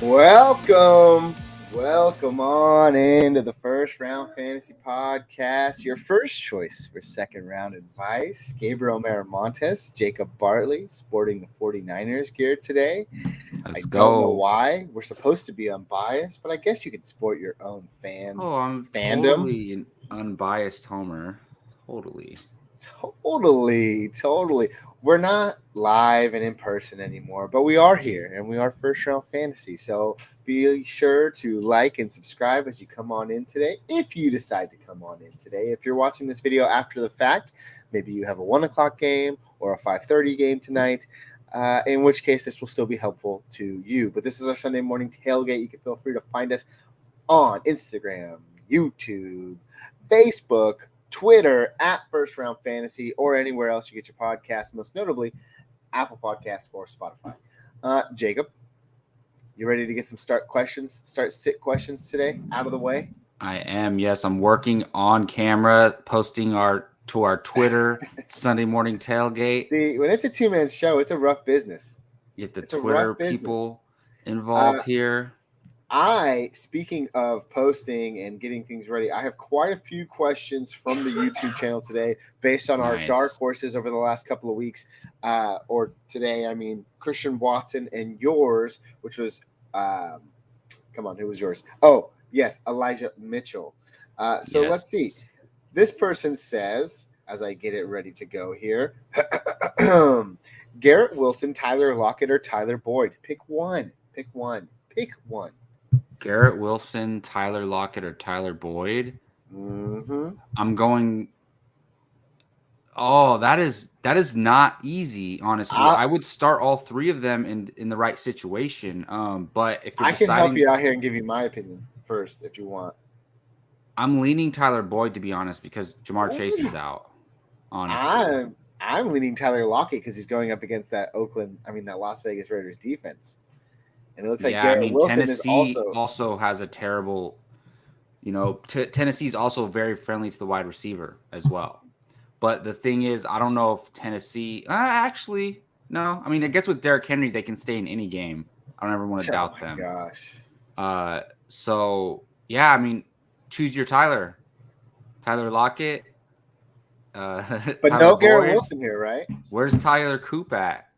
Welcome on into the First Round Fantasy Podcast, your first choice for second round advice. Gabriel Maramontes, Jacob Bartley, sporting the 49ers gear today. I Let's don't know go. why. We're supposed to be unbiased, but I guess you could sport your own Oh, I'm fandom. totally an unbiased homer. Totally. Totally. We're not live and in person anymore, but we are here and we are First Round Fantasy. So be sure to like and subscribe as you come on in today. If you decide to come on in today, if you're watching this video after the fact, maybe you have a 1 o'clock game or a 5:30 game tonight. In which case, this will still be helpful to you. But this is our Sunday morning tailgate. You can feel free to find us on Instagram, YouTube, Facebook, Twitter at First Round Fantasy, or anywhere else you get your podcast, most notably Apple Podcast or Spotify. Jacob, you ready to get some start sit questions today out of the way? I am. Yes, I'm working on camera, posting to our Twitter Sunday morning tailgate. See, when it's a two-man show, it's a rough business. Get the It's a rough Twitter business. people involved here. Speaking of posting and getting things ready, I have quite a few questions from the YouTube channel today based on our dark Nice. horses over the last couple of weeks. Or today, I mean, Christian Watson and yours, which was, come on, who was yours? Oh, yes, Elijah Mitchell. So let's see. Yes. This person says, as I get it ready to go here, Garrett Wilson, Tyler Lockett, or Tyler Boyd. Pick one. Pick one. Pick one. Garrett Wilson, Tyler Lockett, or Tyler Boyd. Mm-hmm. I'm going. Oh, that is not easy, honestly. I I would start all three of them in the right situation. But if you're I can help deciding, you out here and give you my opinion first if you want. I'm leaning Tyler Boyd, to be honest, because Jamar Chase is Ooh. out. Honestly, I'm leaning Tyler Lockett because he's going up against that Las Vegas Raiders defense, and it looks like yeah. I Garrett mean, Wilson is Tennessee also. also has a terrible. Tennessee's also very friendly to the wide receiver as well. But the thing is, I don't know if Tennessee actually no. I mean, I guess with Derrick Henry, they can stay in any game. I don't ever want to Oh doubt my them. gosh! So yeah, I mean, choose your Tyler. Tyler Lockett. But Tyler no Garrett Boyd. Wilson here, right? Where's Tyler Coop at?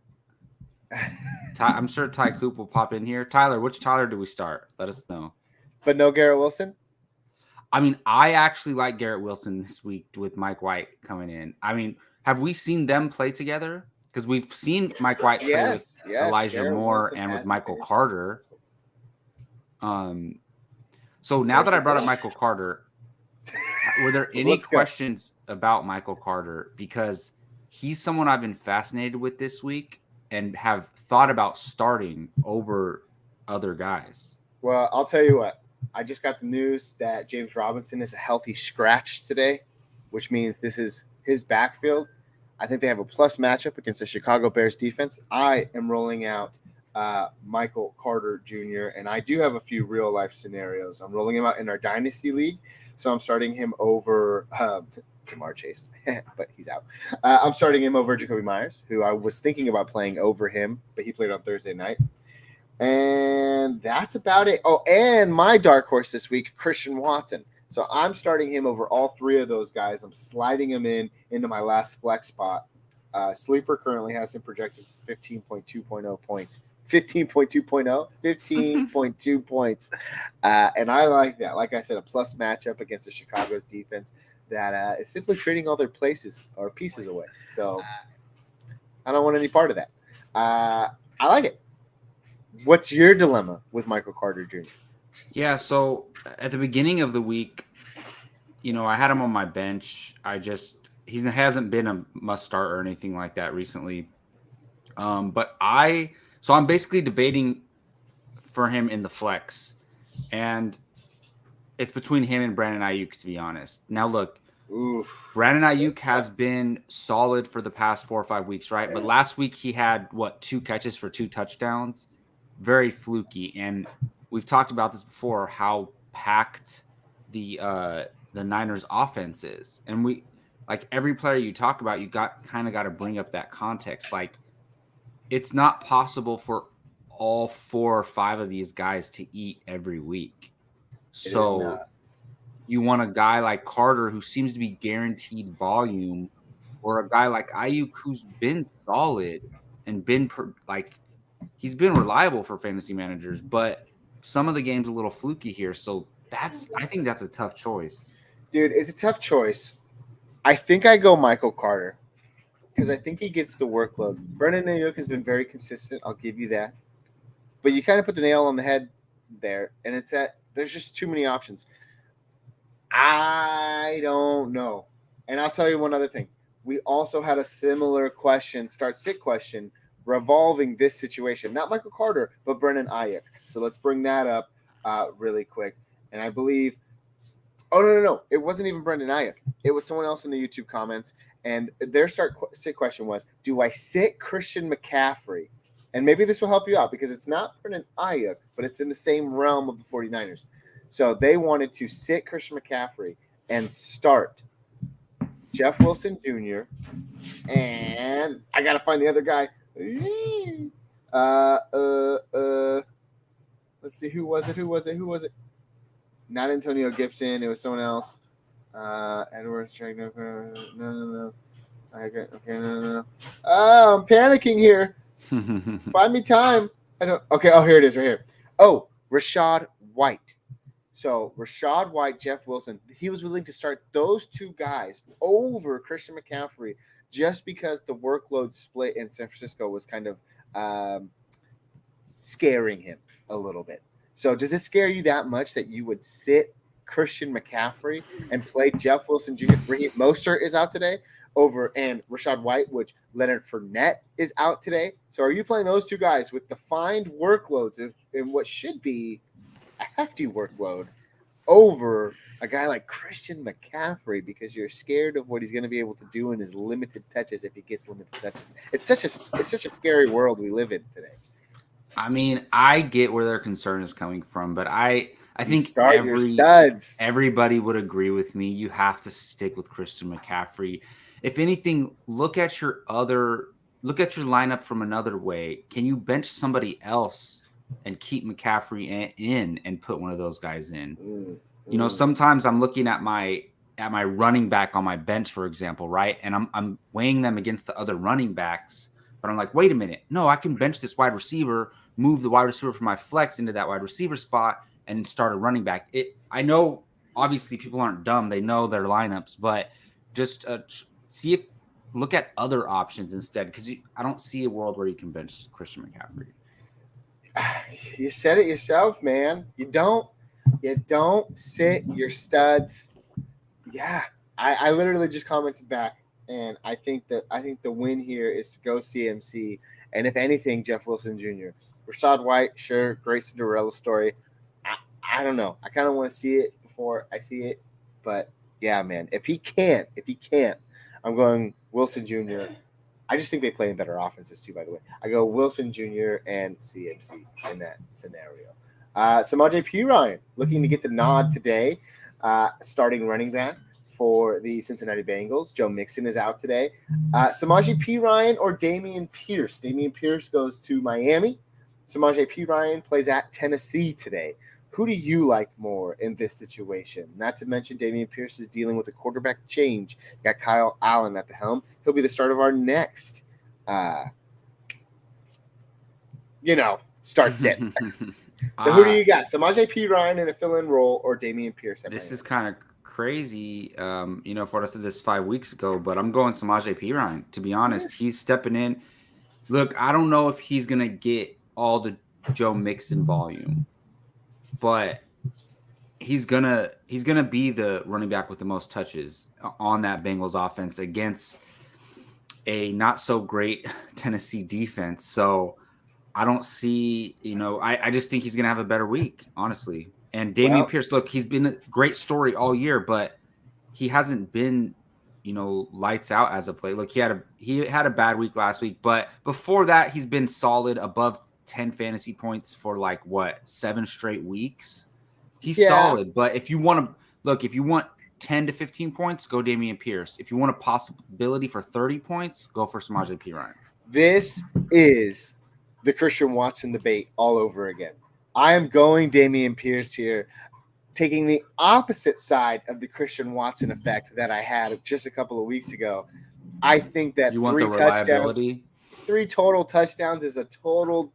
I'm sure Ty Coop will pop in here. Tyler, which Tyler do we start? Let us know. But no Garrett Wilson. I mean, I actually like Garrett Wilson this week with Mike White coming in. I mean, have we seen them play together? Because we've seen Mike White play with Yes. Elijah Garrett Moore Wilson and with has been Michael finishing. Carter. So now There's that a I brought up question. Michael Carter, were there any Let's go. questions about Michael Carter? Because he's someone I've been fascinated with this week and have thought about starting over other guys. Well, I'll tell you what. I just got the news that James Robinson is a healthy scratch today, which means this is his backfield. I think they have a plus matchup against the Chicago Bears defense. I am rolling out Michael Carter Jr., and I do have a few real life scenarios. I'm rolling him out in our Dynasty League, so I'm starting him over Jamar Chase, but he's out. I'm starting him over Jacoby Myers, who I was thinking about playing over him, but he played on Thursday night. And that's about it. Oh, and my dark horse this week, Christian Watson. So I'm starting him over all three of those guys. I'm sliding him into my last flex spot. Sleeper currently has him projected 15.2.0 points. 15.2.0, 15.2 points. And I like that. Like I said, a plus matchup against the Chicago's defense that is simply trading all their places or pieces away. So I don't want any part of that. I like it. What's your dilemma with Michael Carter Jr.? Yeah, so at the beginning of the week, I had him on my bench. He hasn't been a must start or anything like that recently. But I'm basically debating for him in the flex, and it's between him and Brandon Ayuk, to be honest. Now look, Oof. Brandon Ayuk has been solid for the past 4 or 5 weeks, right? But last week he had 2 catches for 2 touchdowns, very fluky. And we've talked about this before, how packed the Niners offense is. And we, like, every player you talk about, you got to bring up that context. Like, it's not possible for all 4 or 5 of these guys to eat every week. It is So not. you want a guy like Carter who seems to be guaranteed volume, or a guy like Ayuk who's been solid and he's been reliable for fantasy managers, but some of the game's a little fluky here. So I think that's a tough choice. Dude, it's a tough choice. I think I go Michael Carter because I think he gets the workload. Brendan Ayuk has been very consistent. I'll give you that. But you kind of put the nail on the head there, and it's that there's just too many options. I don't know. And I'll tell you one other thing. We also had a similar question, start-sit question, revolving this situation. Not Michael Carter, but Brendan Ayuk. So let's bring that up really quick. And I believe – no. It wasn't even Brendan Ayuk. It was someone else in the YouTube comments. And their start-sit question was, do I sit Christian McCaffrey? And maybe this will help you out because it's not Brendan Ayuk, but it's in the same realm of the 49ers. So they wanted to sit Christian McCaffrey and start Jeff Wilson Jr. And I got to find the other guy. Let's see. Who was it? Not Antonio Gibson. It was someone else. Edwards. No. Okay, no. Oh, I'm panicking here. Find me time. I don't. Okay. Oh, here it is right here. Oh, Rachaad White. So Rachaad White, Jeff Wilson, he was willing to start those 2 guys over Christian McCaffrey just because the workload split in San Francisco was kind of scaring him a little bit. So does it scare you that much that you would sit Christian McCaffrey and play Jeff Wilson Jr.? Raheem Mostert is out today and Rachaad White, which Leonard Fournette is out today. So are you playing those 2 guys with defined workloads in what should be a hefty workload over a guy like Christian McCaffrey because you're scared of what he's going to be able to do in his limited touches if he gets limited touches? It's such a scary world we live in today. I mean, I get where their concern is coming from, but I think everybody would agree with me. You have to stick with Christian McCaffrey. If anything, look at your lineup from another way. Can you bench somebody else and keep McCaffrey in and put one of those guys in? You know, sometimes I'm looking at my running back on my bench, for example, right? And I'm weighing them against the other running backs, but I'm like, wait a minute. No, I can bench this wide receiver, move the wide receiver from my flex into that wide receiver spot and start a running back. I know obviously people aren't dumb. They know their lineups, but just look at other options instead, because I don't see a world where you can bench Christian McCaffrey. You said it yourself, man. You don't sit your studs. Yeah, I literally just commented back, and I think the win here is to go CMC, and if anything, Jeff Wilson Jr. Rachaad White, sure, great Cinderella story. I don't know. I kind of want to see it before I see it, but yeah, man. If he can't, I'm going Wilson Jr. I just think they play in better offenses too, by the way. I go Wilson Jr. and CMC in that scenario. Samaje Perine looking to get the nod today, starting running back for the Cincinnati Bengals. Joe Mixon is out today. Samaje Perine or Dameon Pierce? Dameon Pierce goes to Miami. Samaje Perine plays at Tennessee today. Who do you like more in this situation? Not to mention Dameon Pierce is dealing with a quarterback change. You got Kyle Allen at the helm. He'll be the start of our next, start sit. So who do you got? Samaje Perine in a fill-in role or Dameon Pierce? This is kind of crazy, for us to this 5 weeks ago, but I'm going Samaje Perine. To be honest, he's stepping in. Look, I don't know if he's gonna get all the Joe Mixon volume, but he's gonna be the running back with the most touches on that Bengals offense against a not so great Tennessee defense. So I don't see, I just think he's gonna have a better week, honestly. And Dameon Pierce, look, he's been a great story all year, but he hasn't been, lights out as of late. Look, he had a bad week last week, but before that, he's been solid, above 10 fantasy points for 7 straight weeks. He's solid, but if you want 10 to 15 points, go Dameon Pierce. If you want a possibility for 30 points, go for Samaje Perine. This is the Christian Watson debate all over again. I am going Dameon Pierce here, taking the opposite side of the Christian Watson effect that I had just a couple of weeks ago. I think that You want the reliability? 3 total touchdowns is a total.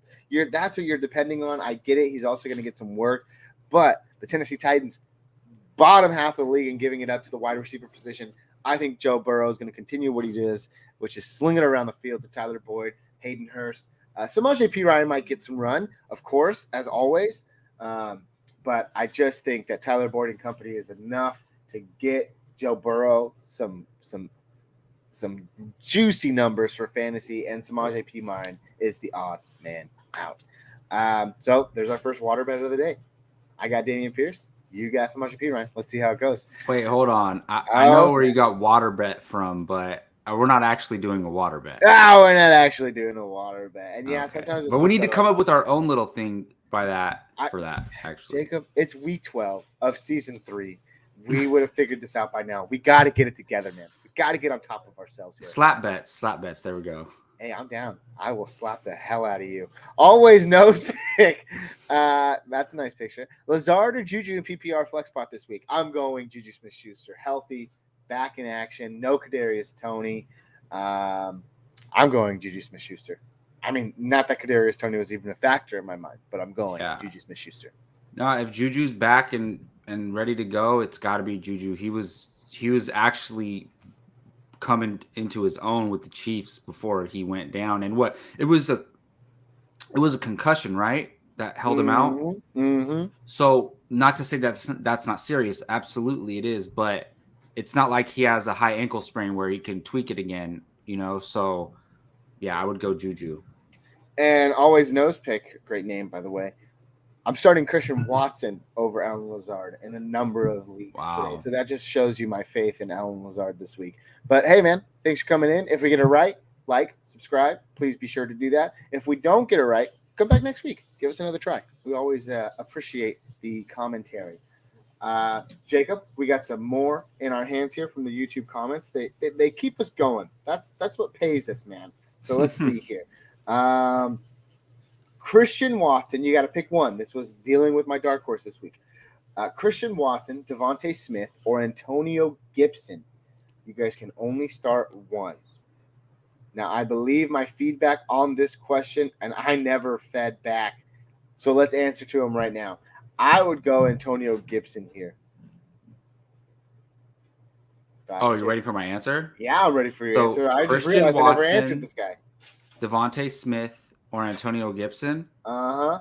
That's what you're depending on. I get it. He's also going to get some work, but the Tennessee Titans, bottom half of the league and giving it up to the wide receiver position. I think Joe Burrow is going to continue what he does, which is sling it around the field to Tyler Boyd, Hayden Hurst. Samaje Perine might get some run, of course, as always. But I just think that Tyler Boyd and company is enough to get Joe Burrow some juicy numbers for fantasy, and Samaje Perine is the odd man out. So there's our first water bet of the day. I got Dameon Pierce. You got Samaje Perine. Let's see how it goes. Wait, hold on. I know where you got water bet from, but we're not actually doing a water bet. Oh, we're not actually doing a water bet. And yeah, sometimes but we need to come up with our own little thing for that, actually. Jacob, it's week 12 of season 3. We would have figured this out by now. We got to get it together, man. We got to get on top of ourselves here. Slap bets. There we go. Hey, I'm down. I will slap the hell out of you. Always nose pick. That's a nice picture. Lazard or Juju in PPR flex spot this week? I'm going Juju Smith-Schuster. Healthy, back in action. No Kadarius Toney. I'm going Juju Smith-Schuster. I mean, not that Kadarius Toney was even a factor in my mind, but I'm going Juju Smith-Schuster. No, if Juju's back and ready to go, it's got to be Juju. He was actually coming into his own with the Chiefs before he went down, and it was a concussion, right, that held him out. Mm-hmm. So not to say that's not serious. Absolutely it is, but it's not like he has a high ankle sprain where he can tweak it again, so yeah, I would go Juju. And always nose pick, great name by the way. I'm starting Christian Watson over Allen Lazard in a number of leagues today. So that just shows you my faith in Allen Lazard this week. But hey, man, thanks for coming in. If we get it right, like, subscribe. Please be sure to do that. If we don't get it right, come back next week. Give us another try. We always appreciate the commentary. Jacob, we got some more in our hands here from the YouTube comments. They keep us going. That's what pays us, man. So let's see here. Christian Watson, you got to pick one. This was dealing with my dark horse this week. Christian Watson, Devontae Smith, or Antonio Gibson. You guys can only start one. Now, I believe my feedback on this question, and I never fed back. So let's answer to him right now. I would go Antonio Gibson here. You ready for my answer? Yeah, I'm ready for your answer. I just realized I never answered this guy. Devontae Smith or Antonio Gibson? Uh-huh.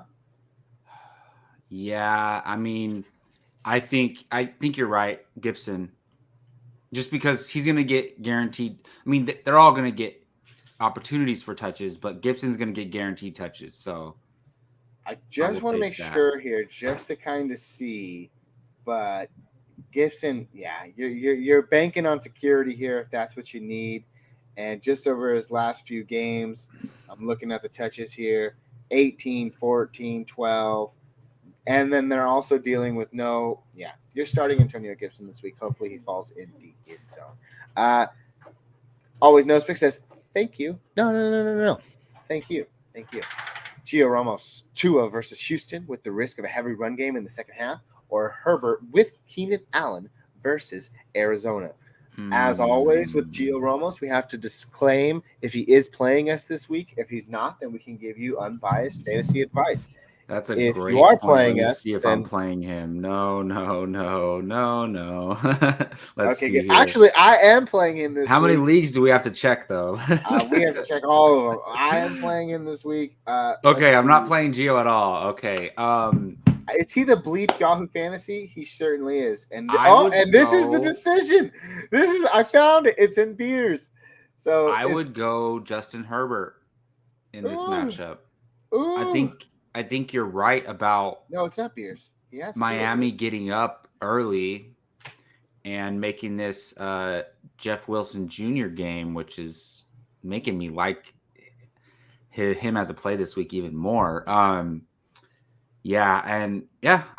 Yeah, I mean, I think you're right, Gibson. Just because he's going to get guaranteed. I mean, they're all going to get opportunities for touches, but Gibson's going to get guaranteed touches. So I just want to make sure here, just to kind of see. But Gibson, yeah, you're banking on security here if that's what you need. And just over his last few games, I'm looking at the touches here, 18, 14, 12. And then they're also dealing with you're starting Antonio Gibson this week. Hopefully he falls in the end zone. Always Nose Pick says, thank you. No. Thank you. Gio Ramos, Tua versus Houston with the risk of a heavy run game in the second half, or Herbert with Keenan Allen versus Arizona. As always with Gio Ramos, we have to disclaim if he is playing us this week. If he's not, then we can give you unbiased fantasy advice. That's a if great you are point. playing Let's us, see if I'm playing him. No. Let's see good. here. Actually, I am playing him this week. How many leagues do we have to check, though? We have to check all of them. I am playing him this week. Okay, I'm not playing Gio at all. Okay. Is he the bleep Yahoo Fantasy? He certainly is. And this is the decision. I found it. It's in Beers. So I would go Justin Herbert in this matchup. I think you're right about. No, it's not Beers. Yes, Miami getting up early and making this Jeff Wilson Jr. game, which is making me like him as a play this week even more. I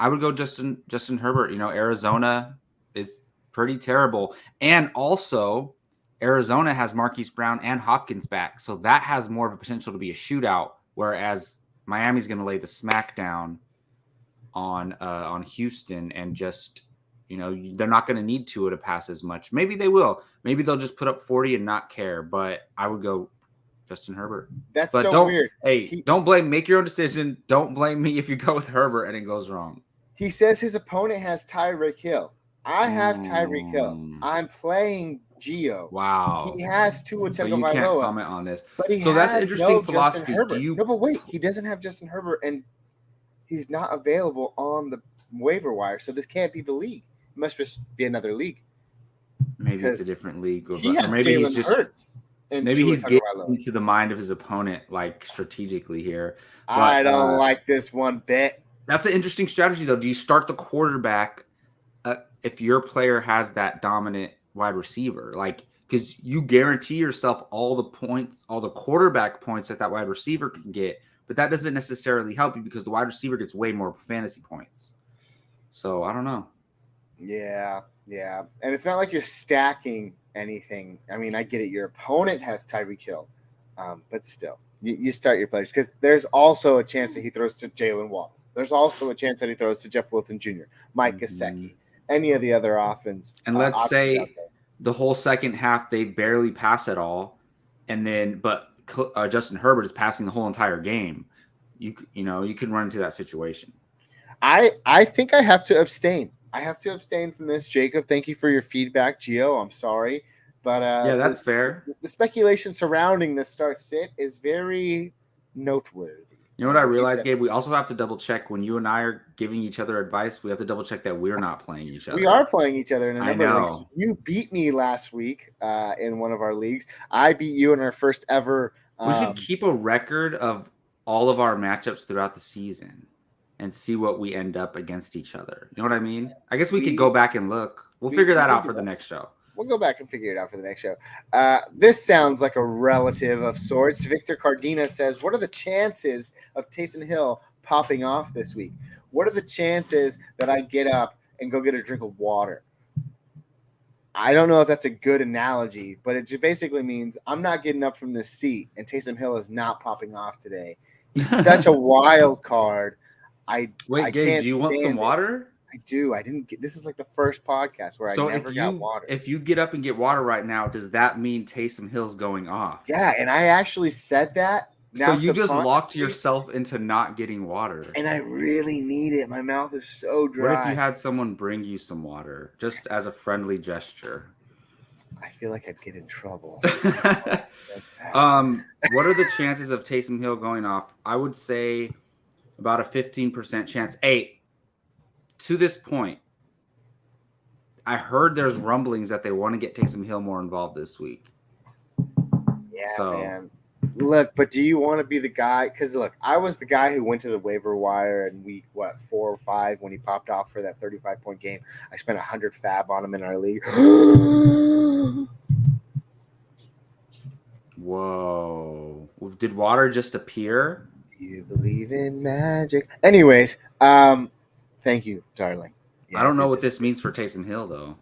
would go Justin Herbert. Arizona is pretty terrible. And also, Arizona has Marquise Brown and Hopkins back. So that has more of a potential to be a shootout whereas Miami's going to lay the smackdown on Houston and just, they're not going to need Tua to pass as much. Maybe they will. Maybe they'll just put up 40 and not care. But I would go Justin Herbert. That's but so weird. Don't blame. Make your own decision. Don't blame me if you go with Herbert and it goes wrong. He says his opponent has Tyreek Hill. I have Tyreek Hill. I'm playing Gio. Wow. He has Tua So you can't comment on this. But that's interesting philosophy. No, but wait, he doesn't have Justin Herbert, and he's not available on the waiver wire. So this can't be the league. It must just be another league. Maybe it's a different league, or maybe he's just Hurts. Maybe he's getting into the mind of his opponent, like strategically here. But, I don't like this one bit. That's an interesting strategy, though. Do you start the quarterback if your player has that dominant wide receiver? Like, because you guarantee yourself all the points, all the quarterback points that wide receiver can get, but that doesn't necessarily help you because the wide receiver gets way more fantasy points. So I don't know. Yeah. And it's not like you're stacking anything. I mean, I get it. Your opponent has Tyreek Hill, but still, you start your players because there's also a chance that he throws to Jalen Waddle. There's also a chance that he throws to Jeff Wilson Jr., Mike Gesicki, any of the other offense. And let's say the whole second half they barely pass at all, but Justin Herbert is passing the whole entire game. You can run into that situation. I think I have to abstain. I have to abstain from this, Jacob. Thank you for your feedback, Gio. I'm sorry, but yeah, that's fair. The speculation surrounding the start sit is very noteworthy. You know what I realized, Gabe? We also have to double check when you and I are giving each other advice. We have to double check that we're not playing each other. We are playing each other in a number of leagues. You beat me last week in one of our leagues. I beat you in our first ever. We should keep a record of all of our matchups throughout the season and see what we end up against each other. You know what I mean? I guess we could go back and look. We'll figure that out for the next show. We'll go back and figure it out for the next show. This sounds like a relative of sorts. Victor Cardina says, what are the chances of Taysom Hill popping off this week? What are the chances that I get up and go get a drink of water? I don't know if that's a good analogy, but it just basically means I'm not getting up from this seat, and Taysom Hill is not popping off today. He's such a wild card. Wait, Gabe, do you want some water? I do. I didn't get. This is like the first podcast where I never got water. If you get up and get water right now, does that mean Taysom Hill's going off? Yeah, and I actually said that. So you just locked yourself into not getting water. And I really need it. My mouth is so dry. What if you had someone bring you some water, just as a friendly gesture? I feel like I'd get in trouble. What are the chances of Taysom Hill going off? I would say about a 15% chance. To this point, I heard there's rumblings that they want to get Taysom Hill more involved this week. Yeah, man. Look, but do you want to be the guy? Because, look, I was the guy who went to the waiver wire in week, 4 or 5 when he popped off for that 35-point game. I spent 100 fab on him in our league. Whoa. Did water just appear? You believe in magic. Anyways, thank you, darling. Yeah, I don't know what this means for Taysom Hill, though.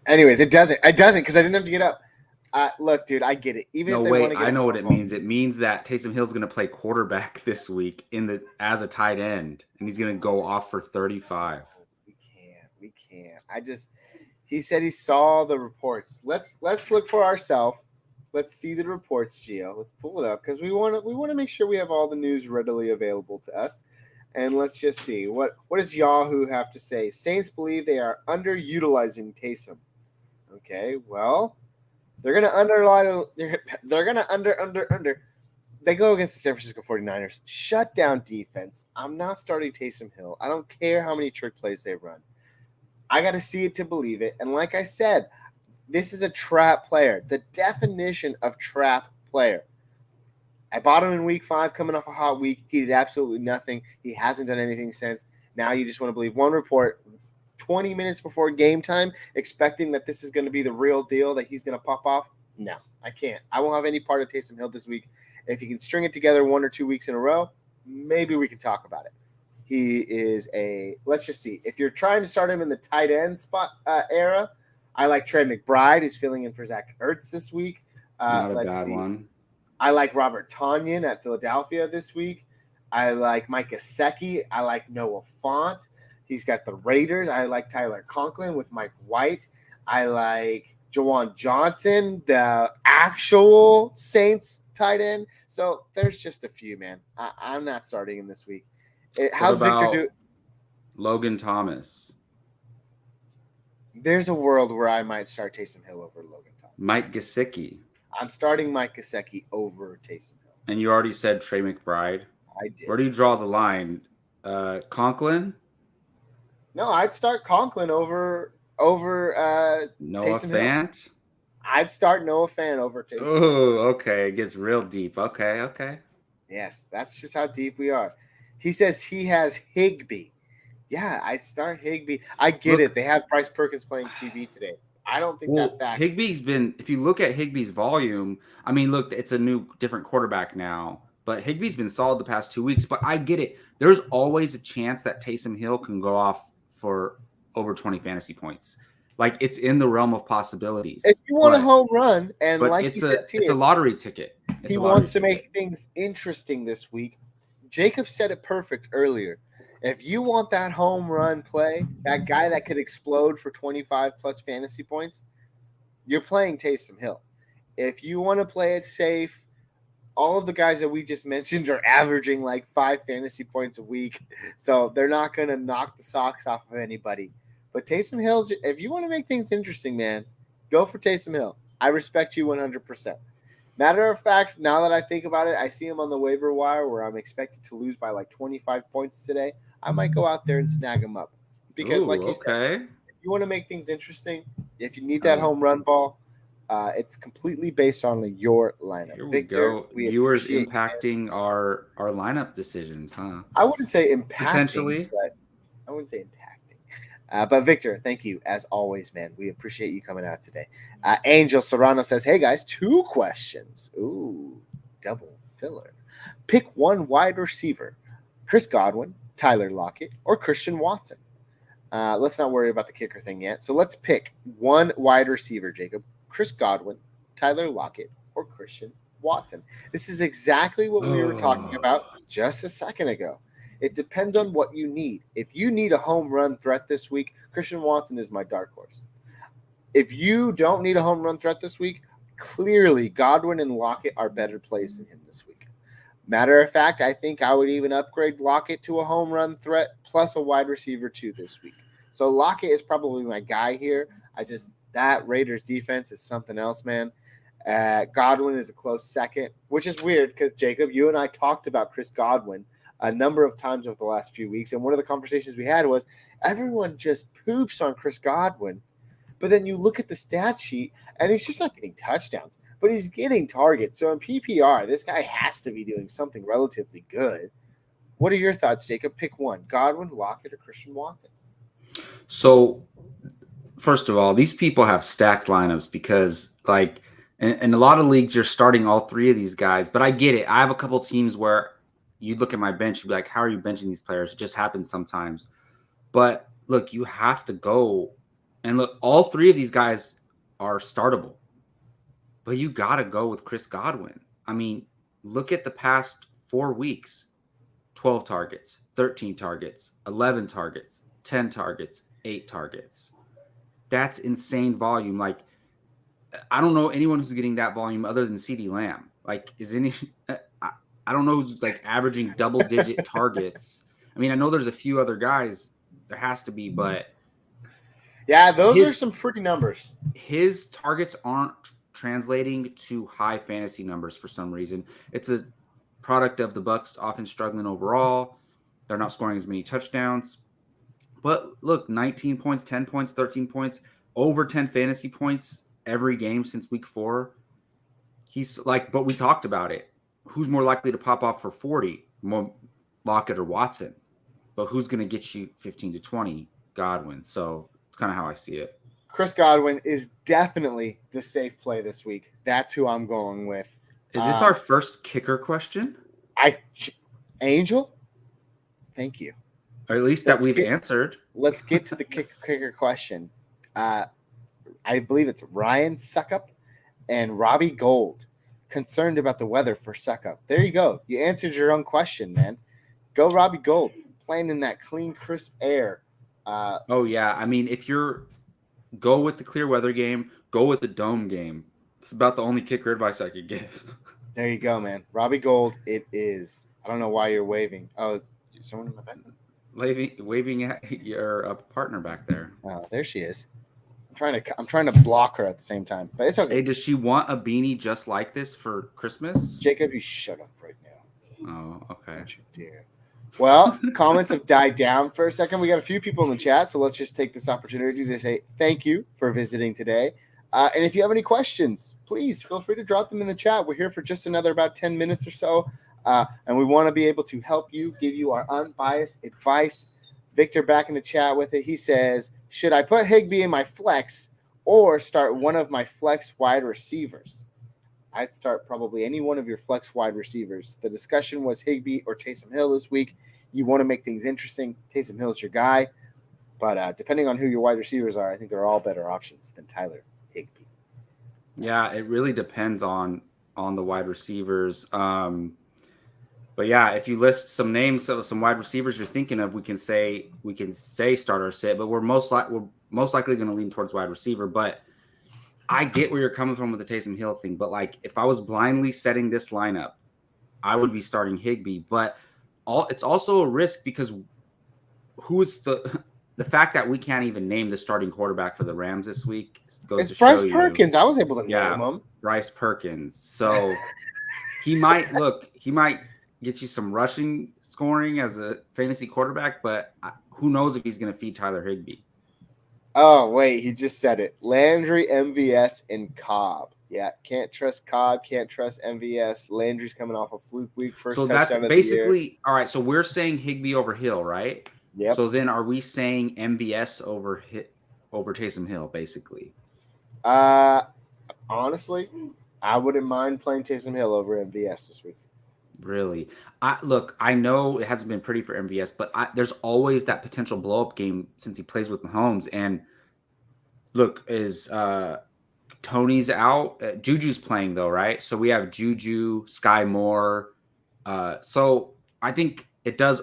Anyways, it doesn't. It doesn't because I didn't have to get up. Look, dude, I get it. I know what it means. It means that Taysom Hill's going to play quarterback this week as a tight end, and he's going to go off for 35. We can't. He said he saw the reports. Let's look for ourselves. Let's see the reports, Gio. Let's pull it up because we want to make sure we have all the news readily available to us. And let's just see what does Yahoo have to say. Saints believe they are underutilizing Taysom. Okay, well. They're going to underline. They're going to under. They go against the San Francisco 49ers. Shut down defense. I'm not starting Taysom Hill. I don't care how many trick plays they run. I got to see it to believe it. And like I said, this is a trap player. The definition of trap player. I bought him in week 5 coming off a hot week. He did absolutely nothing. He hasn't done anything since. Now you just want to believe one report 20 minutes before game time, expecting that this is going to be the real deal, that he's going to pop off? No, I can't. I won't have any part of Taysom Hill this week. If he can string it together 1 or 2 weeks in a row, maybe we can talk about it. He is let's just see. If you're trying to start him in the tight end spot era, I like Trey McBride. He's filling in for Zach Ertz this week. Not a bad one. I like Robert Tonyan at Philadelphia this week. I like Mike Gesicki. I like Noah Fant. He's got the Raiders. I like Tyler Conklin with Mike White. I like Jawan Johnson, the actual Saints tight end. So there's just a few, man. I'm not starting him this week. What How's Victor about do? Logan Thomas? There's a world where I might start Taysom Hill over Logan Thomas. Mike Gesicki. I'm starting Mike Gesicki over Taysom Hill. And you already said Trey McBride. I did. Where do you draw the line? Conklin? No, I'd start Conklin over Noah Taysom Fant? Hill. I'd start Noah Fant over Taysom. Oh, okay. It gets real deep. Okay. Yes, that's just how deep we are. He says he has Higbee. Yeah, I'd start Higbee. I get it. They have Bryce Perkins playing QB today. I don't think that fact. Higbee's been, if you look at Higbee's volume, I mean, look, it's a new, different quarterback now, but Higbee's been solid the past 2 weeks. But I get it. There's always a chance that Taysom Hill can go off for over 20 fantasy points. Like, it's in the realm of possibilities. If you want a home run, and like it's he says here, it's a lottery ticket. He wants to make things interesting this week. Jacob said it perfect earlier. If you want that home run play, that guy that could explode for 25 plus fantasy points, you're playing Taysom Hill. If you want to play it safe, all of the guys that we just mentioned are averaging like 5 fantasy points a week. So they're not going to knock the socks off of anybody. But Taysom Hill's, if you want to make things interesting, man, go for Taysom Hill. I respect you 100%. Matter of fact, now that I think about it, I see him on the waiver wire where I'm expected to lose by like 25 points today. I might go out there and snag him up. Because like you said, if you want to make things interesting, if you need that home run ball, it's completely based on your lineup. Here we Victor, go. Viewers impacting our lineup decisions, huh? I wouldn't say impacting. Potentially. But I wouldn't say impacting. But Victor, thank you as always, man. We appreciate you coming out today. Angel Serrano says, "Hey guys, 2 questions. Ooh, double filler. Pick one wide receiver: Chris Godwin, Tyler Lockett, or Christian Watson." Let's not worry about the kicker thing yet. So let's pick one wide receiver, Jacob: Chris Godwin, Tyler Lockett, or Christian Watson. This is exactly what we were talking about just a second ago. It depends on what you need. If you need a home run threat this week, Christian Watson is my dark horse. If you don't need a home run threat this week, clearly Godwin and Lockett are better plays than him this week. Matter of fact, I think I would even upgrade Lockett to a home run threat plus a wide receiver 2 this week. So Lockett is probably my guy here. That Raiders defense is something else, man. Godwin is a close second, which is weird because, Jacob, you and I talked about Chris Godwin a number of times over the last few weeks. And one of the conversations we had was everyone just poops on Chris Godwin. But then you look at the stat sheet and he's just not getting touchdowns, but he's getting targets. So in PPR, this guy has to be doing something relatively good. What are your thoughts, Jacob? Pick one: Godwin, Lockett, or Christian Watson? So first of all, these people have stacked lineups because like in a lot of leagues, you're starting all 3 of these guys, but I get it. I have a couple teams where you'd look at my bench, you'd be like, how are you benching these players? It just happens sometimes. But look, you have to go and look, all 3 of these guys are startable. But you got to go with Chris Godwin. I mean, look at the past 4 weeks. 12 targets, 13 targets, 11 targets, 10 targets, 8 targets. That's insane volume. Like, I don't know anyone who's getting that volume other than CeeDee Lamb. Like, I don't know who's like averaging double-digit targets. I mean, I know there's a few other guys. There has to be, but yeah, those are some pretty numbers. His targets aren't translating to high fantasy numbers for some reason. It's a product of the Bucs often struggling overall. They're not scoring as many touchdowns. But look, 19 points, 10 points, 13 points, over 10 fantasy points every game since week 4. He's like, but we talked about it. Who's more likely to pop off for 40, more Lockett or Watson? But who's going to get you 15 to 20? Godwin. So it's kind of how I see it. Chris Godwin is definitely the safe play this week. That's who I'm going with. Is this our first kicker question? Angel, thank you. Or at least that we've answered. Let's get to the kicker question. I believe it's Ryan Suckup and Robbie Gold. concerned about the weather for suck-up. There you go. You answered your own question, man. Go Robbie Gould, playing in that clean, crisp air. Oh, yeah. I mean, if you're go with the clear weather game, go with the dome game. It's about the only kicker advice I could give. There you go, man. Robbie Gould, it is. I don't know why you're waving. Oh, is someone in my back? Waving at your partner back there. Oh, there she is. I'm trying to block her at the same time, but it's okay. Hey, does she want a beanie just like this for Christmas? Jacob, you shut up right now. Oh, okay. Don't you dare. Well, comments have died down for a second. We got a few people in the chat, so let's just take this opportunity to say thank you for visiting today. And if you have any questions, please feel free to drop them in the chat. We're here for just another about 10 minutes or so, and we want to be able to help you, give you our unbiased advice. Victor back in the chat with it. He says, should I put Higbee in my flex or start one of my flex wide receivers? I'd start probably any one of your flex wide receivers. The discussion was Higbee or Taysom Hill this week. You want to make things interesting. Taysom Hill's your guy. But depending on who your wide receivers are, I think they're all better options than Tyler Higbee. Yeah, it really depends on the wide receivers. But yeah, if you list some names of some wide receivers you're thinking of, we can say start or sit, but we're most likely going to lean towards wide receiver. But I get where you're coming from with the Taysom Hill thing. But like, if I was blindly setting this lineup, I would be starting Higbee. But it's also a risk because who's the fact that we can't even name the starting quarterback for the Rams this week goes it's to Bryce show Perkins. I was able to Yeah, name him. Bryce Perkins. So he might get you some rushing scoring as a fantasy quarterback, but who knows if he's going to feed Tyler Higbee. Oh, wait, he just said it. Landry, MVS, and Cobb. Yeah, can't trust Cobb, can't trust MVS. Landry's coming off a fluke week, first So touchdown that's of the year. basically all right. So we're saying Higbee over Hill, right? Yep. So then are we saying MVS over Taysom Hill, basically? Honestly, I wouldn't mind playing Taysom Hill over MVS this week. Really? I know it hasn't been pretty for MVS, but there's always that potential blow-up game since he plays with Mahomes. And look, Tony's out. Juju's playing, though, right? So we have Juju, Sky Moore. So I think it does,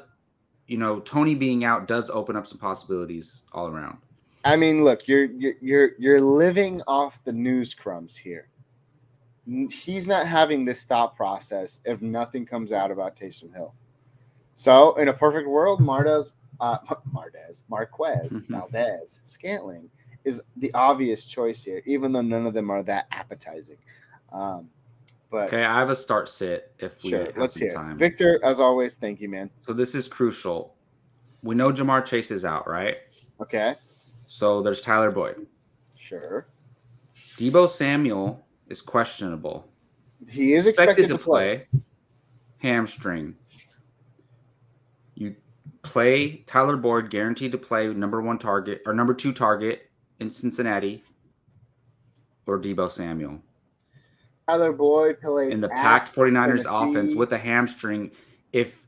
Tony being out does open up some possibilities all around. I mean, look, you're living off the news crumbs here. He's not having this thought process if nothing comes out about Taysom Hill. So in a perfect world, Marquez, Valdez, Scantling is the obvious choice here, even though none of them are that appetizing. But okay, I have a start sit if we have let's some hear time. Victor, as always, thank you, man. So this is crucial. We know Jamar Chase is out, right? Okay. So there's Tyler Boyd. Sure. Deebo Samuel is questionable. He is expected to play. Hamstring. You play Tyler Boyd, guaranteed to play number 1 target or number 2 target in Cincinnati, or Deebo Samuel. Tyler Boyd plays in the packed 49ers Tennessee offense with a hamstring. If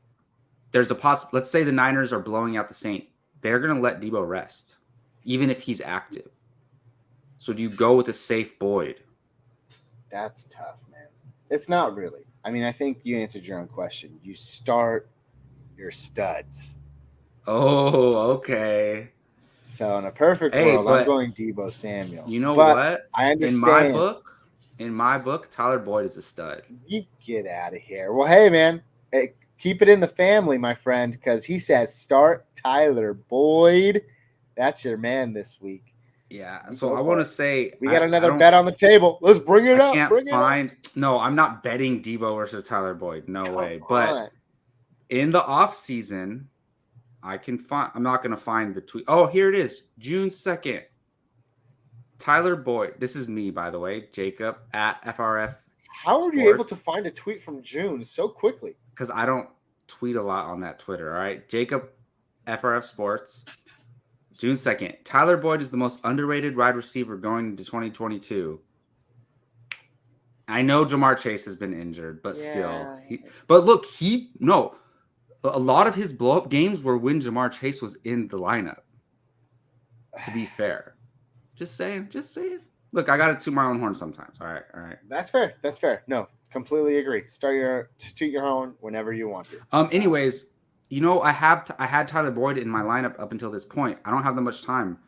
there's let's say the Niners are blowing out the Saints, they're going to let Deebo rest, even if he's active. So do you go with a safe Boyd? That's tough, man. It's not really. I mean, I think you answered your own question. You start your studs. Oh, okay. So in a perfect world, I'm going Deebo Samuel. You know what? I understand. In my book, Tyler Boyd is a stud. You get out of here. Well, hey, man, keep it in the family, my friend, because he says start Tyler Boyd. That's your man this week. Yeah, so I want to say we got another bet on the table. Let's bring it up. No, I'm not betting Deebo versus Tyler Boyd. No way. But in the off season, I'm not going to find the tweet. Oh, here it is. June 2nd. Tyler Boyd. This is me, by the way, Jacob at FRF. How are you able to find a tweet from June so quickly? Because I don't tweet a lot on that Twitter. All right, Jacob FRF Sports. June 2nd. Tyler Boyd is the most underrated wide receiver going into 2022. I know Jamar Chase has been injured, but still. A lot of his blow-up games were when Jamar Chase was in the lineup, to be fair. Just saying. Look, I got to toot my own horn sometimes. All right. That's fair. No, Completely agree. Toot your horn whenever you want to. Anyways, I had Tyler Boyd in my lineup up until this point. I don't have that much time.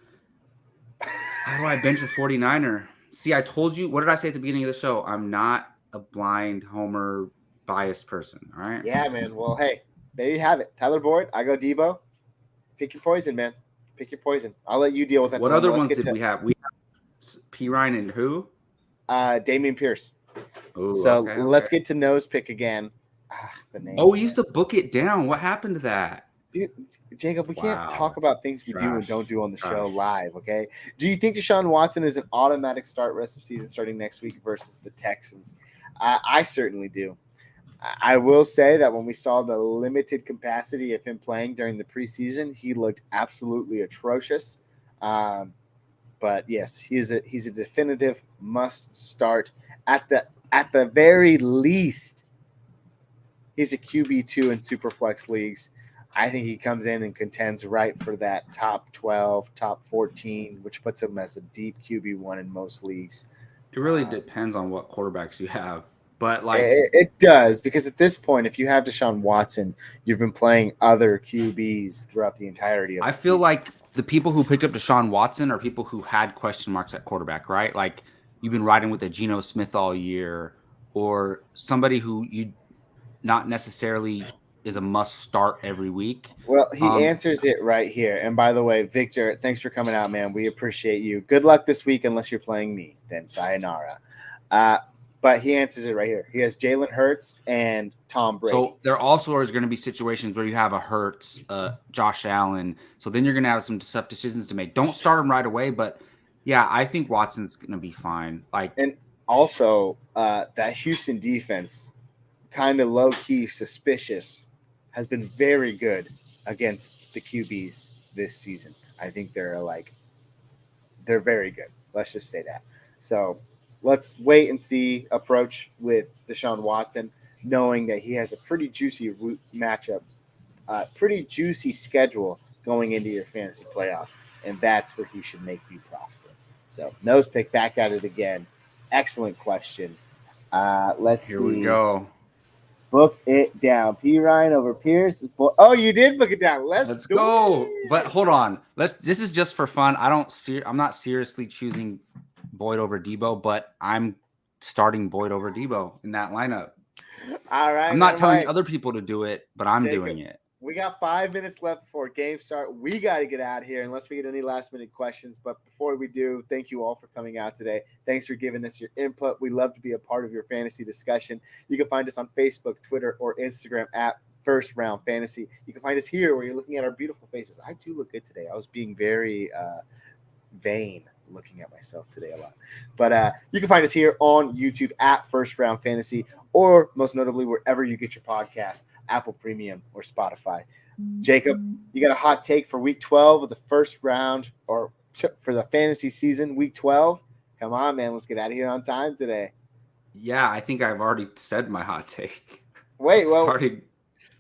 How do I bench a 49er? See, I told you. What did I say at the beginning of the show? I'm not a blind homer biased person. All right. Yeah, man. Well, hey, there you have it. Tyler Boyd. I go Debo. Pick your poison, man. Pick your poison. I'll let you deal with that. What other ones did we have? We have P. Ryan and who? Damian Pierce. Ooh, so let's get to nose pick again. The name. Oh, we used to book it down. What happened to that? Dude, Jacob, we can't talk about things we do and don't do on the show live, okay? Do you think Deshaun Watson is an automatic start rest of season starting next week versus the Texans? I certainly do. I will say that when we saw the limited capacity of him playing during the preseason, he looked absolutely atrocious. But yes, he's a definitive must start at the very least. He's a QB2 in Superflex leagues. I think he comes in and contends right for that top 12, top 14, which puts him as a deep QB1 in most leagues. It really depends on what quarterbacks you have. But it does, because at this point, if you have Deshaun Watson, you've been playing other QBs throughout the entirety of the I feel season. like the people who picked up Deshaun Watson are people who had question marks at quarterback, right? Like you've been riding with a Geno Smith all year, or somebody who you not necessarily is a must start every week. Well, he answers it right here. And by the way, Victor, thanks for coming out, man. We appreciate you. Good luck this week unless you're playing me. Then sayonara. But he answers it right here. He has Jalen Hurts and Tom Brady. So there also is going to be situations where you have a Hurts, Josh Allen. So then you're going to have some tough decisions to make. Don't start him right away, but yeah, I think Watson's going to be fine. And also that Houston defense, kind of low-key suspicious, has been very good against the QBs this season. I think they're very good. Let's just say that. So let's wait and see approach with Deshaun Watson, knowing that he has a pretty juicy matchup, pretty juicy schedule going into your fantasy playoffs, and that's where he should make you prosper. So nose pick, back at it again. Excellent question. Let's see. Here we go. Book it down. P. Ryan over Pierce. Oh, you did book it down. Let's go. But hold on. This is just for fun. I'm not seriously choosing Boyd over Debo, but I'm starting Boyd over Debo in that lineup. All right. I'm not telling other people to do it, but I'm doing it. We got 5 minutes left before game start. We got to get out of here unless we get any last-minute questions. But before we do, thank you all for coming out today. Thanks for giving us your input. We love to be a part of your fantasy discussion. You can find us on Facebook, Twitter, or Instagram at First Round Fantasy. You can find us here where you're looking at our beautiful faces. I do look good today. I was being very vain looking at myself today a lot. But you can find us here on YouTube at First Round Fantasy, or most notably wherever you get your podcast, Apple Premium or Spotify. Jacob, you got a hot take for week 12 of the first round, or for the fantasy season, week 12? Come on, man. Let's get out of here on time today. Yeah, I think I've already said my hot take. Wait, well.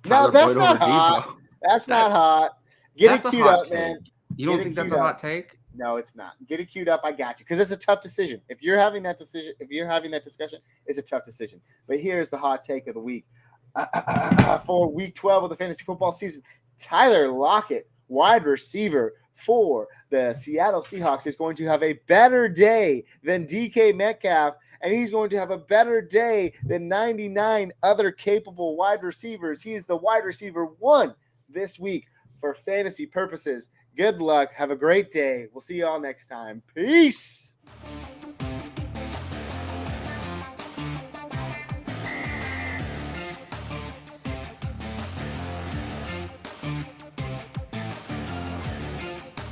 No, that's not hot. That's not hot. Get it queued up, man. You don't think that's a hot take? No, it's not. Get it queued up. I got you. Because it's a tough decision. If you're having that discussion, it's a tough decision. But here's the hot take of the week. For week 12 of the fantasy football season, Tyler Lockett, wide receiver for the Seattle Seahawks, is going to have a better day than DK Metcalf, and he's going to have a better day than 99 other capable wide receivers. He is the wide receiver 1 this week for fantasy purposes. Good luck. Have a great day. We'll see you all next time. Peace.